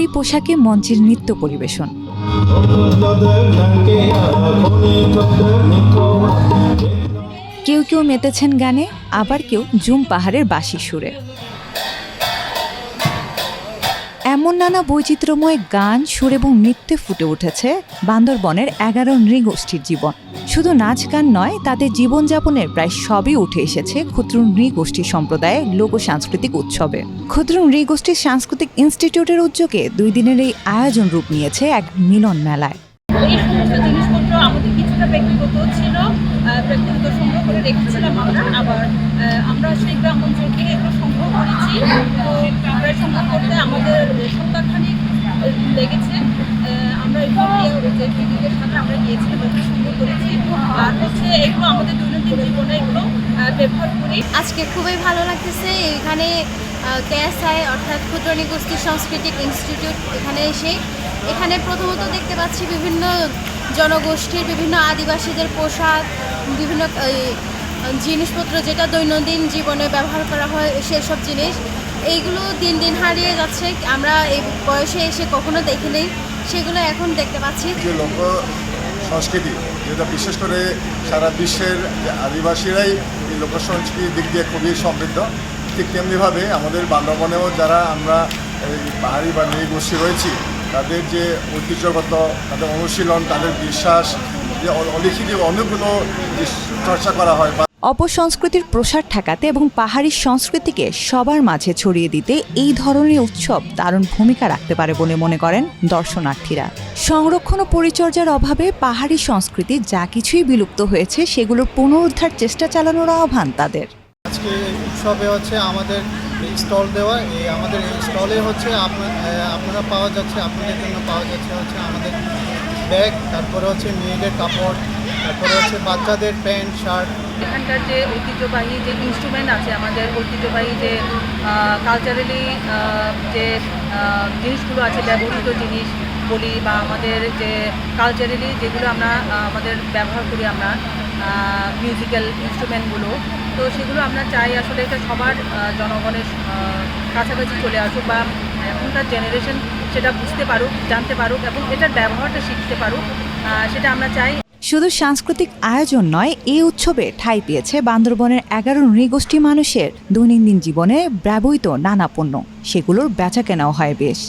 পাঞ্জাবি পোশাকে মঞ্চের নৃত্য পরিবেশন। কেউ কেউ মেতেছেন গানে, আবার কেউ জুম পাহাড়ের বাঁশি সুরে। এমন নানা বৈচিত্র্যময় গান, সুর এবং নৃত্যে ফুটে উঠেছে বান্দরবনের 11 নৃগোষ্ঠীর জীবন। শুধু নাচ গান নয়, তাদের জীবনযাপনের প্রায় সবই উঠে এসেছে ক্ষুদ্র নৃগোষ্ঠী সম্প্রদায়ের লোক সাংস্কৃতিক উৎসবে। ক্ষুদ্র নৃগোষ্ঠীর সাংস্কৃতিক ইনস্টিটিউটের উদ্যোগে 2 দিনের এই আয়োজন রূপ নিয়েছে এক মিলন মেলায়। এই সমস্ত জিনিসপত্র আমাদের কিছুটা ব্যক্তিগত ছিল, ব্যক্তিগত সংগ্রহ করে রেখেছিলাম আমরা। আবার আমরা সেই গ্রাম অঞ্চল থেকে এগুলো সংগ্রহ করেছি। তো আমরা সংগ্রহ করতে আমাদের সপ্তাহখানিক লেগেছে। আমরা এগুলো যে পিকনিকের সাথে আমরা গিয়েছিলাম, এগুলো সংগ্রহ করেছি। আর হচ্ছে এগুলো আমাদের দৈনন্দিন জীবনে এগুলো ব্যবহার করি। আজকে খুবই ভালো লাগতেছে এখানে কেএসআই অর্থাৎ ক্ষুদ্র নৃগোষ্ঠী সাংস্কৃতিক ইনস্টিটিউট এখানে প্রথমত দেখতে পাচ্ছি বিভিন্ন জনগোষ্ঠীর বিভিন্ন আদিবাসীদের পোশাক, বিভিন্ন জিনিসপত্র যেটা দৈনন্দিন জীবনে ব্যবহার করা হয় সেসব জিনিস। এইগুলো দিন দিন হারিয়ে যাচ্ছে, আমরা এই বয়সে এসে কখনো দেখিনি, সেগুলো এখন দেখতে পাচ্ছি। যে লোক সংস্কৃতি যেটা বিশেষ করে সারা বিশ্বের আদিবাসীরাই এই লোক সংস্কৃতির দিক দিয়ে খুবই সমৃদ্ধ, ঠিক তেমনিভাবে আমাদের বান্দরবনেও যারা আমরা এই পাহাড়ি বা নৃগোষ্ঠী রয়েছি, তাদের যে ঐতিহ্যগত, তাদের অনুশীলন, তাদের বিশ্বাস, যে অলিখিত অনেকগুলো চর্চা করা হয়। অপসংস্কৃতির প্রসার ঠেকাতে এবং পাহাড়ি সংস্কৃতিকে সবার মাঝে ছড়িয়ে দিতে এই ধরনের উৎসব দারুণ ভূমিকা রাখতে পারে বলে মনে করেন দর্শনার্থীরা। সংরক্ষণ ও পরিচর্যার অভাবে পাহাড়ি সংস্কৃতি যা কিছুই বিলুপ্ত হয়েছে সেগুলোর পুনরুদ্ধার চেষ্টা চালানোর আহ্বান তাদের। আজকে উৎসবে হচ্ছে আমাদের স্টল দেওয়া, আমাদের এই স্টলে হচ্ছে আপনারা পাওয়া যাচ্ছে, আপনাদের জন্য পাওয়া যাচ্ছে হচ্ছে আমাদের ব্যাগ, তারপরে হচ্ছে মেয়েদের কাপড়, তারপরে হচ্ছে বাচ্চাদের প্যান্ট শার্ট। এখানকার যে ঐতিহ্যবাহী যে ইনস্ট্রুমেন্ট আছে, আমাদের ঐতিহ্যবাহী যে কালচারালি যে জিনিসগুলো আছে, ব্যবহৃত জিনিস বলি বা আমাদের যে কালচারালি যেগুলো আমরা আমাদের ব্যবহার করি আমরা মিউজিক্যাল ইনস্ট্রুমেন্টগুলো, তো সেগুলো আমরা চাই আসলে এটা সবার জনগণের কাছাকাছি চলে আসুক বা এখনকার জেনারেশন সেটা বুঝতে পারুক, জানতে পারুক এবং এটার ব্যবহারটা শিখতে পারুক, সেটা আমরা চাই। শুধু সাংস্কৃতিক আয়োজন নয়, এই উৎসবে ঠাঁই পেয়েছে বান্দরবনের 11 নৃগোষ্ঠী মানুষের দৈনন্দিন জীবনে ব্যবহৃত নানা পণ্য। সেগুলোর বেচাকেনাও হয় বেশ।